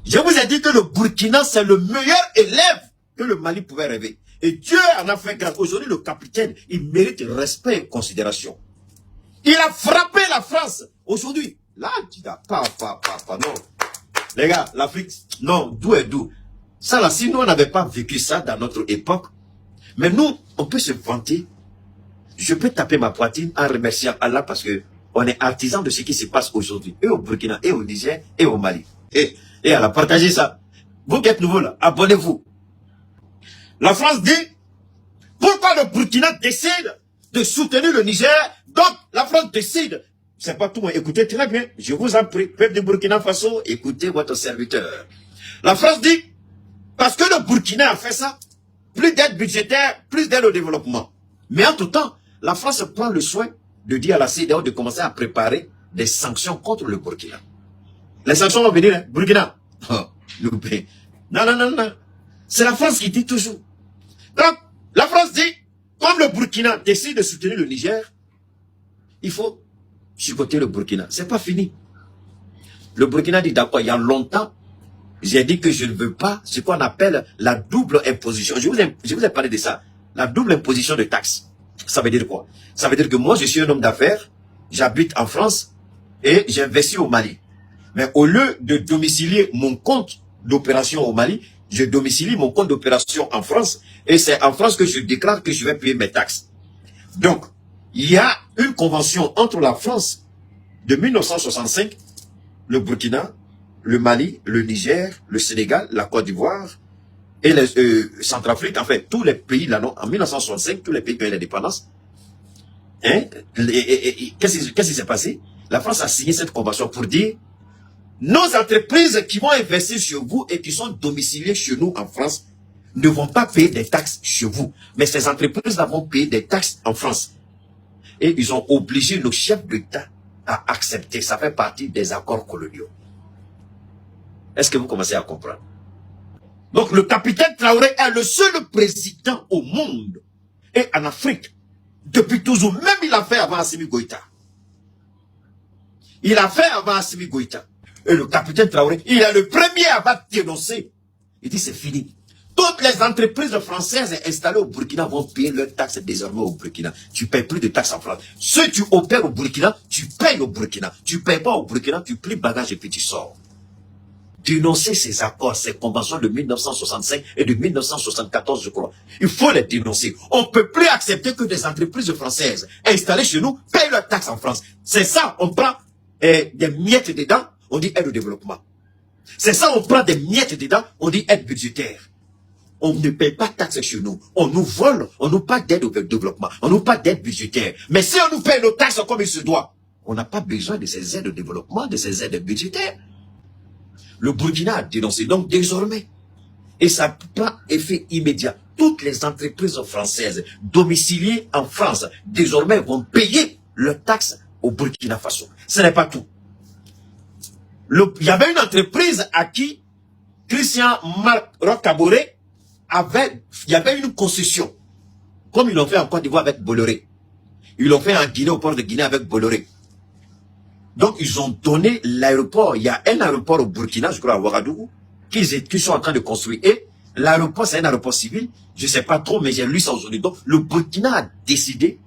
Je vous ai dit que le Burkina, c'est le meilleur élève que le Mali pouvait rêver. Et Dieu en a fait grâce. Aujourd'hui, le capitaine, il mérite respect et considération. Il a frappé la France. Aujourd'hui, là, tu n'as pas, non. Les gars, l'Afrique, non, d'où est d'où. Ça là, si nous, on n'avait pas vécu ça dans notre époque, mais nous, on peut se vanter. Je peux taper ma poitrine en remerciant Allah parce que on est artisan de ce qui se passe aujourd'hui. Et au Burkina, et au Niger, et au Mali. Et elle a partagé ça. Vous qui êtes nouveau là, abonnez-vous. La France dit, pourquoi le Burkina décide de soutenir le Niger? Donc, la France décide. C'est pas tout, mais écoutez très bien. Je vous en prie, peuple du Burkina Faso, écoutez votre serviteur. La France dit, parce que le Burkina a fait ça, plus d'aide budgétaire, plus d'aide au développement. Mais en tout temps, la France prend le soin de dire à la CEDEAO de commencer à préparer des sanctions contre le Burkina. Les sanctions vont venir, hein? Burkina. Oh, loupé. Non. C'est la France qui dit toujours. Donc, la France dit, comme le Burkina décide de soutenir le Niger, il faut chicoter le Burkina. C'est pas fini. Le Burkina dit d'accord, il y a longtemps, j'ai dit que je ne veux pas ce qu'on appelle la double imposition. Je vous ai parlé de ça. La double imposition de taxes. Ça veut dire quoi? Ça veut dire que moi, je suis un homme d'affaires, j'habite en France et j'investis au Mali. Mais au lieu de domicilier mon compte d'opération au Mali, je domicilie mon compte d'opération en France et c'est en France que je déclare que je vais payer mes taxes. Donc, il y a une convention entre la France de 1965, le Burkina, le Mali, le Niger, le Sénégal, la Côte d'Ivoire et les Centrafrique, en fait, tous les pays là, non, en 1965, tous les pays qui ont eu l'indépendance. Hein? Qu'est-ce qui s'est passé? La France a signé cette convention pour dire nos entreprises qui vont investir chez vous et qui sont domiciliées chez nous en France ne vont pas payer des taxes chez vous. Mais ces entreprises-là vont payer des taxes en France. Et ils ont obligé le chef d'État à accepter. Ça fait partie des accords coloniaux. Est-ce que vous commencez à comprendre? Donc le capitaine Traoré est le seul président au monde et en Afrique depuis toujours. Même il a fait avant Assimi Goïta. Il a fait avant Assimi Goïta. Et le capitaine Traoré, il est le premier à dénoncer. Il dit c'est fini. Toutes les entreprises françaises installées au Burkina vont payer leurs taxes désormais au Burkina. Tu ne payes plus de taxes en France. Si tu opères au Burkina, tu payes au Burkina. Tu ne payes pas au Burkina, tu plies bagage et puis tu sors. Dénoncer ces accords, ces conventions de 1965 et de 1974, je crois. Il faut les dénoncer. On ne peut plus accepter que des entreprises françaises installées chez nous payent leurs taxes en France. C'est ça, on prend des miettes dedans, on dit aide au développement. C'est ça, on prend des miettes dedans, on dit aide budgétaire. On ne paye pas de taxes chez nous. On nous vole, on nous pas d'aide au développement, on nous pas d'aide budgétaire. Mais si on nous paye nos taxes comme il se doit, on n'a pas besoin de ces aides au développement, de ces aides budgétaires. Le Burkina a dénoncé donc désormais. Et ça prend effet immédiat. Toutes les entreprises françaises domiciliées en France, désormais vont payer leurs taxes au Burkina Faso. Ce n'est pas tout. Il y avait une entreprise à qui Christian Marc Roch-Kaboré il y avait une concession. Comme ils l'ont fait en Côte d'Ivoire avec Bolloré. Ils l'ont fait en Guinée, au port de Guinée avec Bolloré. Donc, ils ont donné l'aéroport. Il y a un aéroport au Burkina, je crois à Ouagadougou, qu'ils sont en train de construire. Et l'aéroport, c'est un aéroport civil. Je ne sais pas trop, mais j'ai lu ça aujourd'hui. Donc, le Burkina a décidé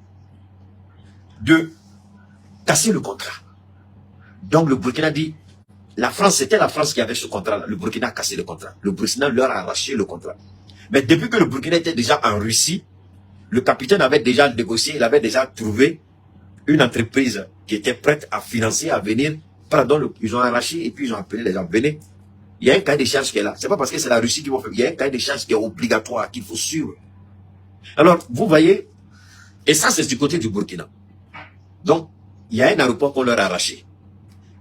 de casser le contrat. Donc, le Burkina dit, la France, c'était la France qui avait ce contrat-là. Le Burkina a cassé le contrat. Le Burkina leur a arraché le contrat. Mais depuis que le Burkina était déjà en Russie, le capitaine avait déjà négocié, il avait déjà trouvé une entreprise qui était prête à financer, à venir. Pardon, ils ont arraché et puis ils ont appelé les gens. Venez. Il y a un cahier de charges qui est là. C'est pas parce que c'est la Russie qui va faire. Il y a un cahier de charges qui est obligatoire, qu'il faut suivre. Alors, vous voyez, et ça c'est du côté du Burkina. Donc, il y a un aéroport qu'on leur a arraché.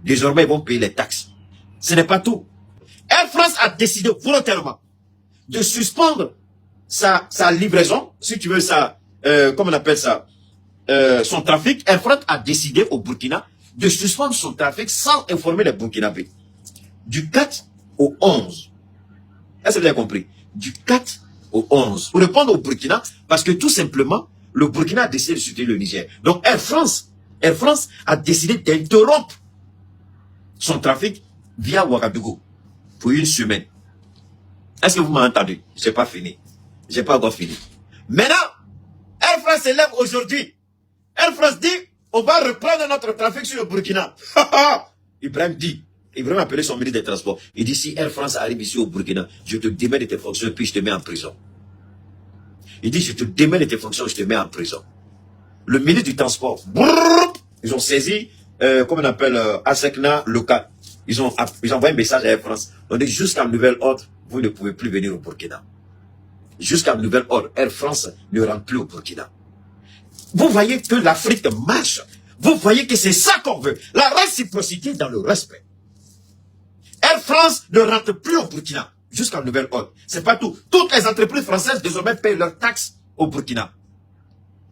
Désormais, ils vont payer les taxes. Ce n'est pas tout. Air France a décidé volontairement de suspendre sa livraison, si tu veux, comment on appelle ça, son trafic. Air France a décidé au Burkina de suspendre son trafic sans informer les Burkinabés. Du 4 au 11. Est-ce que vous avez compris? Du 4 au 11. Pour répondre au Burkina, parce que tout simplement, le Burkina a décidé de soutenir le Niger. Donc Air France a décidé d'interrompre son trafic via Ouagadougou. pour une semaine. Est-ce que vous m'avez entendu? J'ai pas fini. J'ai pas encore fini. Maintenant, Air France s'élève aujourd'hui. Air France dit, on va reprendre notre trafic sur le Burkina. Ibrahim dit, Ibrahim a appelé son ministre des Transports. Il dit, si Air France arrive ici au Burkina, je te démets de tes fonctions, puis je te mets en prison. Il dit, je te démets de tes fonctions, je te mets en prison. Le ministre du Transport, brrr, ils ont saisi, comment on appelle, Asekna local. Ils ont envoyé un message à Air France. On dit, jusqu'à nouvel ordre, vous ne pouvez plus venir au Burkina. Jusqu'à nouvel ordre, Air France ne rentre plus au Burkina. Vous voyez que l'Afrique marche. Vous voyez que c'est ça qu'on veut. La réciprocité dans le respect. Air France ne rentre plus au Burkina. Jusqu'à nouvel ordre. C'est pas tout. Toutes les entreprises françaises désormais payent leurs taxes au Burkina.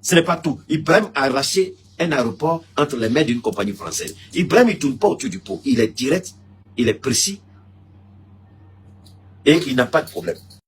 Ce n'est pas tout. Ibrahim a arraché un aéroport entre les mains d'une compagnie française. Ibrahim ne tourne pas autour du pot. Il est direct, il est précis et il n'a pas de problème.